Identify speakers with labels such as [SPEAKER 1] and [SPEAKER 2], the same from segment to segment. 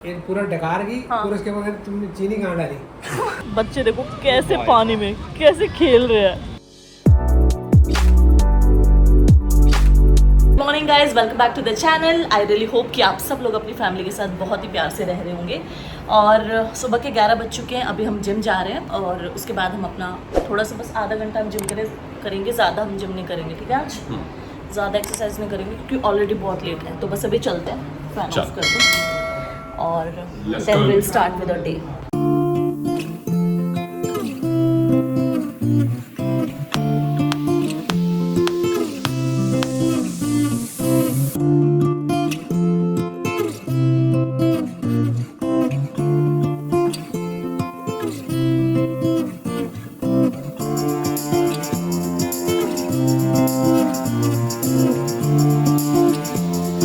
[SPEAKER 1] एक पूरा डकार की
[SPEAKER 2] हाँ।
[SPEAKER 1] और उसके बाद तुमने चीनी कहाँ डाली?
[SPEAKER 2] बच्चे देखो कैसे पानी में कैसे खेल रहे हैं। Morning guys, welcome back to the channel. I really hope कि आप सब लोग अपनी फैमिली के साथ बहुत ही प्यार से रह रहे होंगे। और सुबह के 11 बज चुके हैं। अभी हम जिम जा रहे हैं और उसके बाद हम अपना थोड़ा सा बस आधा घंटा हम जिम करेंगे। ज़्यादा हम जिम नहीं करेंगे, ठीक है? आज ज़्यादा एक्सरसाइज नहीं करेंगे क्योंकि ऑलरेडी बहुत लेट है। तो बस अभी चलते हैं, फैन ऑफ कर दो और then will start with a day.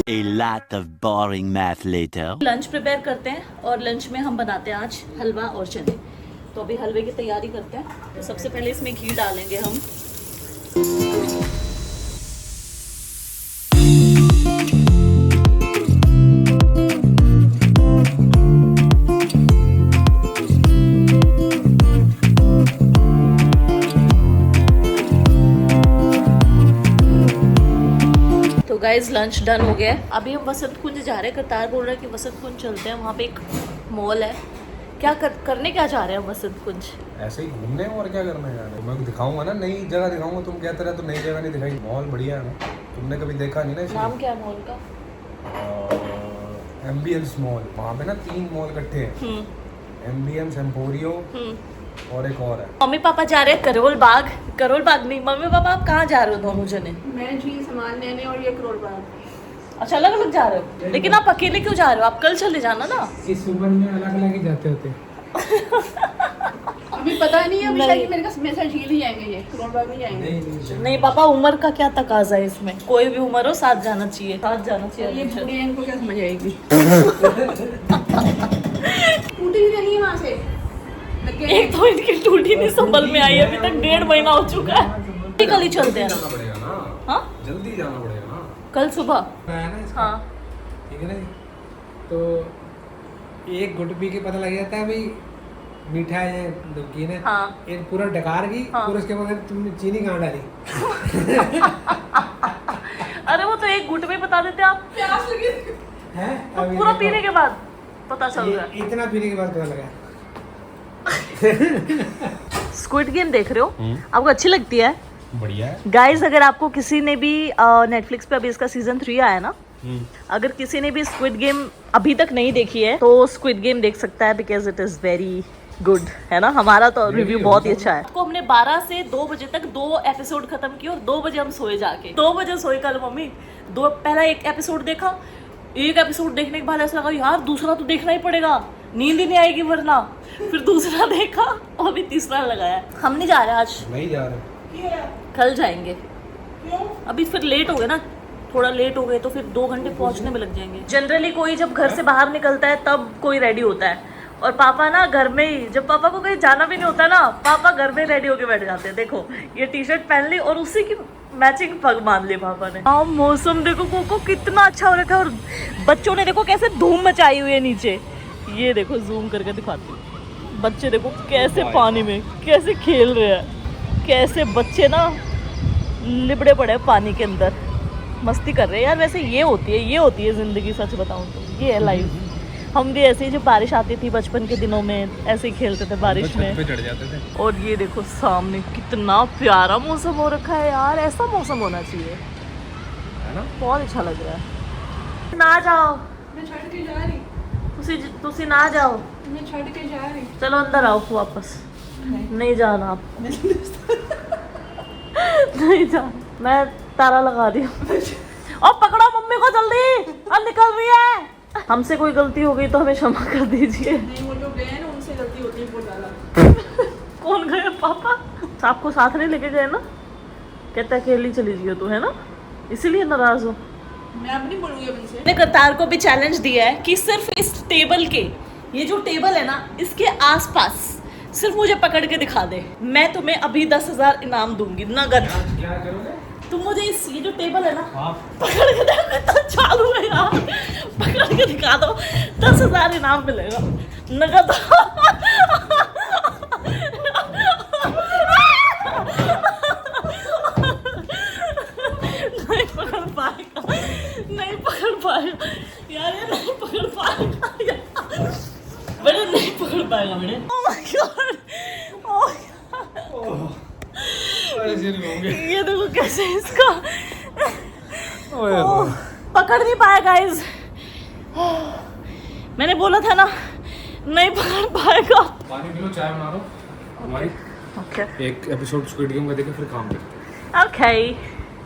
[SPEAKER 3] A lot of boring math later.
[SPEAKER 2] Lunch prepare करते हैं और लंच में हम बनाते हैं आज हलवा और चने। तो अभी हलवे की तैयारी करते हैं। तो सबसे पहले इसमें घी डालेंगे हम। तो गाइज लंच डन हो गया है। अभी हम वसंत कुंज जा रहे हैं। करतार बोल रहा है कि वसंत कुंज चलते हैं, वहाँ पे एक मॉल है। क्या करने क्या जा रहे हैं वसंत कुंज?
[SPEAKER 1] ऐसे ही घूमने और क्या करना है यार? मैं दिखाऊंगा ना, नई जगह दिखाऊंगा। तुम कहते रहे तो नई जगह नहीं दिखाई। मॉल बढ़िया है ना, तुमने कभी देखा नहीं ना इसलिए।
[SPEAKER 2] नाम क्या है मॉल का?
[SPEAKER 1] Ambience mall. वहाँ पे ना 3 मॉल इकट्ठे हैं, एम्बियंस, एम्पोरियो और एक और है।
[SPEAKER 2] मम्मी पापा जा रहे हैं करोल बाग। करोल बाग नहीं, मम्मी पापा आप कहाँ जा रहे हो दोनों जने?
[SPEAKER 4] मैं जी सामान लेने और ये करोल बाग।
[SPEAKER 2] अच्छा, अलग अलग जा रहे हो? लेकिन आप अकेले क्यों जा रहे हो? आप कल चले जाना ना।
[SPEAKER 1] इस उम्र में अलग अलग ही जाते होते।
[SPEAKER 4] अभी पता नहीं है, अभी
[SPEAKER 2] नहीं।
[SPEAKER 4] शायद मेरे साथ झील ही जाएंगे, ये करोल बाग नहीं जाएंगे।
[SPEAKER 2] नहीं पापा, उम्र का क्या तकाजा है इसमें? कोई भी उम्र हो साथ जाना चाहिए, साथ जाना
[SPEAKER 4] ये
[SPEAKER 2] चाहिए।
[SPEAKER 4] बूढ़ी इनको क्या समझ आएगी? टूटी भी नहीं है वहाँ से लगे।
[SPEAKER 2] एक तो इनकी टूटी नहीं संभल में आई, अभी तक 1.5 महीना हो चुका है। कल ही चलते हैं।
[SPEAKER 1] जाना पड़ेगा ना,
[SPEAKER 2] हाँ,
[SPEAKER 1] जल्दी जाना पड़ेगा ना।
[SPEAKER 2] कल सुबह।
[SPEAKER 1] है ना इसका?
[SPEAKER 2] हाँ,
[SPEAKER 1] ठीक है ना? तो एक घुट पी के पता लग जाता है भाई मीठा है या नमकीन है।
[SPEAKER 2] हाँ।
[SPEAKER 1] एक पूरा डकार की
[SPEAKER 2] हाँ।
[SPEAKER 1] और उसके बाद तुमने चीनी कहाँ डाली?
[SPEAKER 2] अरे वो तो एक घुट में बता देते आप।
[SPEAKER 4] प्यास लगी।
[SPEAKER 1] है
[SPEAKER 2] तो पूरा पीने के बाद पता चल रहा है।
[SPEAKER 1] इतना पीने के बाद पता लगा।
[SPEAKER 2] स्क्विड गेम देख रहे हो? आपको अच्छी लगती है?
[SPEAKER 1] बढ़िया है।
[SPEAKER 2] गाइज, अगर आपको किसी ने भी नेटफ्लिक्स पे अभी इसका सीजन 3 आया ना, अगर किसी ने भी स्क्विड गेम अभी तक नहीं देखी है तो स्क्विड गेम देख सकता है, because it is very good, है ना? हमारा तो रिव्यू बहुत ही अच्छा है। तो हमने 12 से 2 बजे तक 2 एपिसोड खत्म किए और 2 बजे हम सोए जाके। 2 बजे सोए कल मम्मी। पहला एक एपिसोड देखा। एक एपिसोड देखने के बाद ऐसा लगा यार दूसरा तो देखना ही पड़ेगा, नींद ही नहीं आएगी वरना। फिर दूसरा देखा और अभी तीसरा लगाया। हम नहीं जा रहे आज,
[SPEAKER 1] नहीं जा रहे।
[SPEAKER 2] कल जाएंगे। अभी फिर लेट हो गए ना, थोड़ा लेट हो गए तो फिर 2 घंटे पहुंचने में लग जाएंगे। जनरली कोई जब घर से बाहर निकलता है तब कोई रेडी होता है, और पापा ना घर में ही, जब पापा को कहीं जाना भी नहीं होता ना, पापा घर में रेडी होके बैठ जाते हैं। देखो ये टी शर्ट पहन ली और उसी की मैचिंग पग मान ली पापा ने। हाँ, मौसम देखो कोको कितना अच्छा हो रखा है और बच्चों ने देखो कैसे धूम मचाई हुई है नीचे। ये देखो जूम करके दिखाती हूँ। बच्चे देखो कैसे पानी में कैसे खेल रहे हैं, कैसे बच्चे ना लिबड़े पड़े हैं पानी के अंदर, मस्ती कर रहे हैं यार। वैसे ये होती है जिंदगी, सच बताऊं तो ये है लाइफ। हम भी ऐसे ही, जब बारिश आती थी बचपन के दिनों में, ऐसे ही खेलते थे बारिश में।
[SPEAKER 1] चढ़ जाते थे।
[SPEAKER 2] और ये देखो सामने कितना प्यारा मौसम हो रखा है यार। ऐसा मौसम होना चाहिए,
[SPEAKER 1] है ना?
[SPEAKER 2] बहुत अच्छा लग रहा है। ना जाओ,
[SPEAKER 4] मैं छड़ के जा रही।
[SPEAKER 2] तुसी ना जाओ,
[SPEAKER 4] मैं छड़ के जा रही।
[SPEAKER 2] चलो अंदर आओ वापस। नहीं जाना आप। नहीं जाना, मैं ताला लगा दी हूँ। और पकड़ो मम्मी को जल्दी, अब निकल रही है। हमसे कोई गलती हो गई तो हमें क्षमा कर दीजिए।
[SPEAKER 4] नहीं, वो लोग गए हैं ना, उनसे गलती होती है बहुत ज्यादा।
[SPEAKER 2] कौन गए? पापा आपको साथ नहीं लेके गए ना? कहता अकेली चली जियो तू, है ना? इसीलिए नाराज हो।
[SPEAKER 4] मैं अब नहीं बोलूंगी अब इनसे।
[SPEAKER 2] मैंने करतार को भी चैलेंज दिया है कि सिर्फ इस टेबल के, ये जो टेबल है ना, इसके आसपास सिर्फ मुझे पकड़ के दिखा दे, मैं तुम्हें अभी 10,000 इनाम दूंगी नगद।
[SPEAKER 1] क्या करोगे?
[SPEAKER 2] तुम मुझे इस ये जो टेबल है ना
[SPEAKER 1] हाँ
[SPEAKER 2] पकड़ के देखो तो चालू है यार, पकड़ के दिखा दो, 10,000 इनाम मिलेगा नगद। नहीं पकड़ पाएगा, नहीं पकड़ पाएगा यार, ये नहीं पकड़ पाएगा यार, बेटे नहीं पकड़ पाएगा बेटे। ओह माय गॉड,
[SPEAKER 1] ऐसे नहीं होंगे।
[SPEAKER 2] ये देखो कैसे इसका
[SPEAKER 1] ओए
[SPEAKER 2] ओह, पकड़ नहीं पाया गाइस, मैंने बोला था ना नहीं पकड़ पाएगा।
[SPEAKER 1] पानी पी लो, चाय बना लो हमारी,
[SPEAKER 2] ओके
[SPEAKER 1] एक एपिसोड स्क्विड गेम का देखे फिर काम करते
[SPEAKER 2] ओके,
[SPEAKER 1] हैं,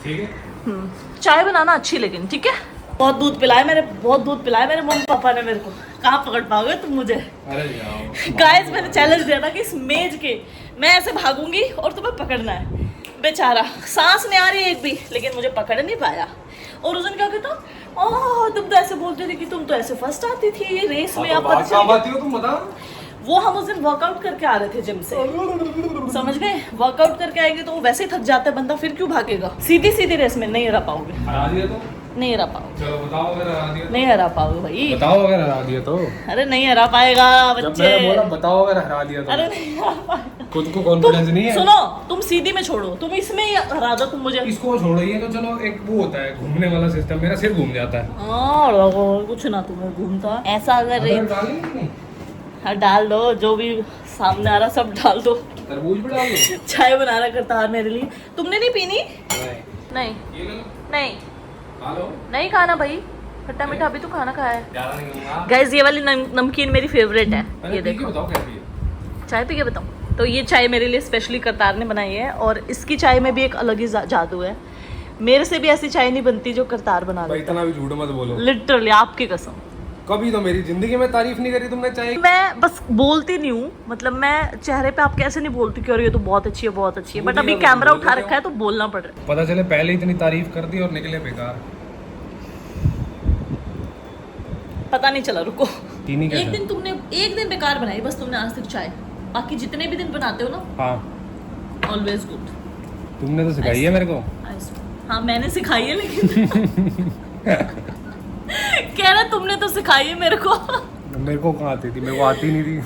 [SPEAKER 1] ठीक है?
[SPEAKER 2] चाय बनाना अच्छी लेकिन ठीक है। बहुत दूध पिलाया मैंने, बहुत दूध पिलाया मेरे मम्मी पापा ने मेरे को, कहाँ पकड़ पाओगे तुम मुझे।
[SPEAKER 1] अरे जाओ
[SPEAKER 2] गाइस मैंने चैलेंज दिया था कि इस मेज के मैं ऐसे भागूंगी और तुम्हें पकड़ना है। बेचारा सांस नहीं आ रही एक भी, लेकिन मुझे पकड़ नहीं पाया। और उस दिन क्या कहता, ओह तुम तो ऐसे बोलते थे कि तुम तो ऐसे फर्स्ट आती थी रेस में। आप पता चल
[SPEAKER 1] बात हो तुम बता।
[SPEAKER 2] वो हम उस दिन वर्कआउट करके आ रहे थे जिम से, समझ गए। वर्कआउट करके आएंगे तो वो वैसे ही थक जाता है बंदा, फिर क्यों भागेगा। सीधी सीधी रेस में नहीं हरा पाओगे,
[SPEAKER 1] हरा दिया तो
[SPEAKER 2] नहीं हरा पाओगे,
[SPEAKER 1] चलो बताओ अगर हरा दिया
[SPEAKER 2] नहीं हरा पाओगे भाई।
[SPEAKER 1] बताओ अगर हरा दिया तो।
[SPEAKER 2] अरे नहीं हरा पाएगा
[SPEAKER 1] जब
[SPEAKER 2] बच्चे,
[SPEAKER 1] मैंने बोला बताओ अगर हरा दिया तो।
[SPEAKER 2] अरे नहीं हरा पाएगा।
[SPEAKER 1] खुद को कॉन्फिडेंस नहीं है।
[SPEAKER 2] सुनो तुम सीधी में छोड़ो, तुम इसमें ही हरा दो तुम मुझे।
[SPEAKER 1] इसको छोड़िए तो चलो, एक वो होता है घूमने वाला सिस्टम, मेरा सिर घूम जाता है।
[SPEAKER 2] और कुछ ना तुम्हें घूमता ऐसा। अगर
[SPEAKER 1] अगर डाली नहीं,
[SPEAKER 2] हाँ डाल दो, जो भी सामने आ रहा सब डाल दो।
[SPEAKER 1] तरबूज भी डाल दो।
[SPEAKER 2] चाय बना रहा करता है मेरे लिए, तुमने नहीं पीनी?
[SPEAKER 1] नहीं,
[SPEAKER 2] नहीं
[SPEAKER 1] ये ले लो,
[SPEAKER 2] नहीं
[SPEAKER 1] खा लो।
[SPEAKER 2] नहीं खाना भाई, खट्टा मीठा अभी तो खाना खाया है।
[SPEAKER 1] ज्यादा नहीं खाऊंगा।
[SPEAKER 2] गाइस ये वाली नमकीन मेरी फेवरेट है,
[SPEAKER 1] पहले
[SPEAKER 2] ये
[SPEAKER 1] पी के
[SPEAKER 2] देखो।
[SPEAKER 1] बताओ कैसी है।
[SPEAKER 2] चाय पी के बताऊँ तो ये चाय मेरे लिए स्पेशली करतार ने बनाई है, और इसकी चाय में भी एक अलग ही जादू है। मेरे से भी ऐसी चाय नहीं बनती जो करतार बना
[SPEAKER 1] भाई
[SPEAKER 2] देता,
[SPEAKER 1] इतना भी झूठ मत बोलो।
[SPEAKER 2] लिटरली आपकी कसम।
[SPEAKER 1] कभी तो मेरी जिंदगी में तारीफ नहीं करी तुमने चाय।
[SPEAKER 2] मैं बस बोलती नहीं हूँ, मतलब मैं चेहरे पे आपके ऐसे नहीं बोलती कि और ये तो बहुत अच्छी है बहुत अच्छी है, बट अभी कैमरा उठा रखा है तो बोलना पड़ रहा है।
[SPEAKER 1] पता चले पहले इतनी तारीफ कर दी और निकले बेकार।
[SPEAKER 2] पता नहीं चला, रुको।
[SPEAKER 1] चीनी
[SPEAKER 2] एक
[SPEAKER 1] कैसा?
[SPEAKER 2] दिन तुमने एक दिन बेकार बनाई बस तुमने आज तक चाय, बाकी जितने भी दिन बनाते हो ना
[SPEAKER 1] हाँ
[SPEAKER 2] ऑलवेज गुड।
[SPEAKER 1] तुमने तो सिखाई है मेरे को।
[SPEAKER 2] हाँ मैंने सिखाई है, लेकिन कह रहा तुमने तो सिखाई है मेरे को।
[SPEAKER 1] मेरे को कहाँ आती थी, मेरे को आती नहीं थी।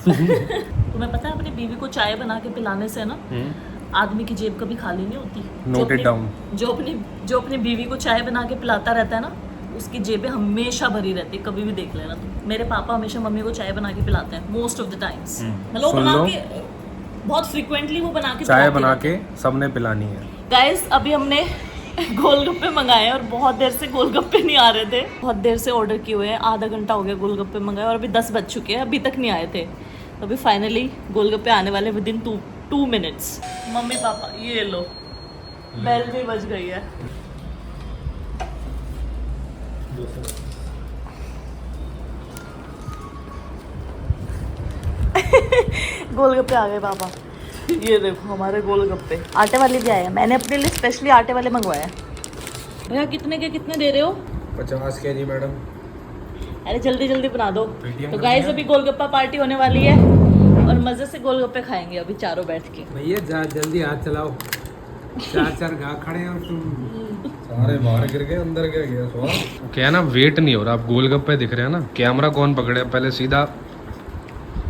[SPEAKER 2] तुम्हें पता है अपनी बीवी को चाय बना के पिलाने से ना आदमी की जेब कभी खाली नहीं होती।
[SPEAKER 1] Note it down.
[SPEAKER 2] जो अपनी बीवी को चाय बना के पिलाता रहता है ना, उसकी जेबें हमेशा भरी रहती है। कभी भी देख लेना तुम, मेरे पापा हमेशा मम्मी को चाय बना के पिलाते हैं मोस्ट ऑफ द टाइम्स। मतलब
[SPEAKER 1] सुन
[SPEAKER 2] बना
[SPEAKER 1] लो।
[SPEAKER 2] के बहुत फ्रिक्वेंटली वो बना के
[SPEAKER 1] चाय बना के सबने पिलानी है।
[SPEAKER 2] गाइस अभी हमने गोलगप्पे मंगाए और बहुत देर से गोलगप्पे नहीं आ रहे थे, बहुत देर से ऑर्डर किए हुए हैं, आधा घंटा हो गया गोलगप्पे मंगाए और अभी 10 बज चुके हैं, अभी तक नहीं आए थे। तो अभी फाइनली गोलगप्पे आने वाले with in 2 minutes. Mummy papa ये लो, बेल भी बज गई है। गोलगप्पे आ गए पापा, ये देखो हमारे गोलगप्पे। आटे वाले भी आए हैं, मैंने अपने लिए स्पेशली आटे वाले मंगवाए। भैया कितने के कितने दे रहे हो?
[SPEAKER 1] 50 के जी मैडम।
[SPEAKER 2] अरे जल्दी जल्दी बना दो।
[SPEAKER 1] पेटीएम
[SPEAKER 2] तो
[SPEAKER 1] कर
[SPEAKER 2] गाइस
[SPEAKER 1] दिया?
[SPEAKER 2] अभी गोलगप्पा पार्टी होने वाली है और मजे से गोलगप्पे खाएंगे अभी चारों बैठ के।
[SPEAKER 5] भैया जल्दी हाथ चलाओ, 4 घा खड़े हैं और तुम
[SPEAKER 1] सारे बाहर गिर गए, अंदर क्या गया सोना। क्या है ना, वेट नहीं हो रहा, आप गोलगप्पे दिख रहे हैं ना। कैमरा कौन पकड़े, पहले सीधा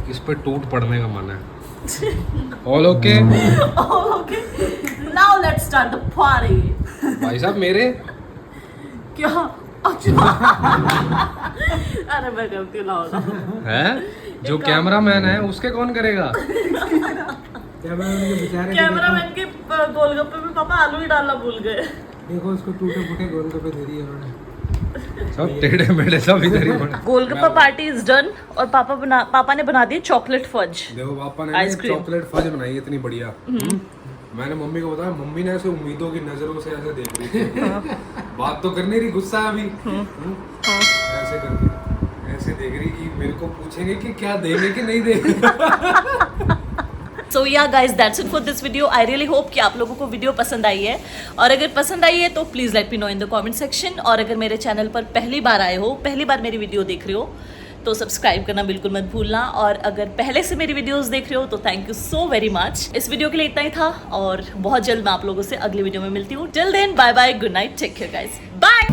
[SPEAKER 1] इस पे टूट पड़ने का मन है। All okay
[SPEAKER 2] okay now let's start the party.
[SPEAKER 1] भाई साहब मेरे
[SPEAKER 2] क्या? अच्छा अरे मैं करती हूँ, लाओ लाओ।
[SPEAKER 1] है जो कैमरामैन है उसके कौन करेगा।
[SPEAKER 5] कैमरामैन के बेचारे
[SPEAKER 2] कैमरामैन के गोलगप्पे में पापा आलू ही डालना भूल गए।
[SPEAKER 5] देखो उसको टूटे फूटे गोलगप्पे दे दिए उन्होंने।
[SPEAKER 1] सब टेढ़े मेढ़े सब इधर ही पड़े।
[SPEAKER 2] गोलगप्पा पार्टी इज डन और पापा ने बना दी चॉकलेट फज।
[SPEAKER 1] देखो पापा ने
[SPEAKER 2] आइसक्रीम।
[SPEAKER 1] चॉकलेट फज बनाई इतनी बढ़िया। मैंने मम्मी को बताया, मम्मी ने ऐसे उम्मीदों की नजरों से ऐसे देख रही थी। बात तो करने रही, गुस्सा है अभी। ऐसे करके ऐसे देख रही कि मेरे को पूछेंगे कि क्या देंगे कि नहीं देंगे।
[SPEAKER 2] सो yeah guys that's it for this video. I really hope कि आप लोगों को वीडियो पसंद आई है, और अगर पसंद आई है तो please let me know in the comment section. और अगर मेरे चैनल पर पहली बार आए हो, पहली बार मेरी वीडियो देख रहे हो, तो सब्सक्राइब करना बिल्कुल मत भूलना। और अगर पहले से मेरी वीडियोस देख रहे हो तो thank you so very much. इस वीडियो के लिए इतना ही था और बहुत जल्द मैं आप लोगों से अगली वीडियो में मिलती हूँ। Till then bye bye, good night, take care guys, bye.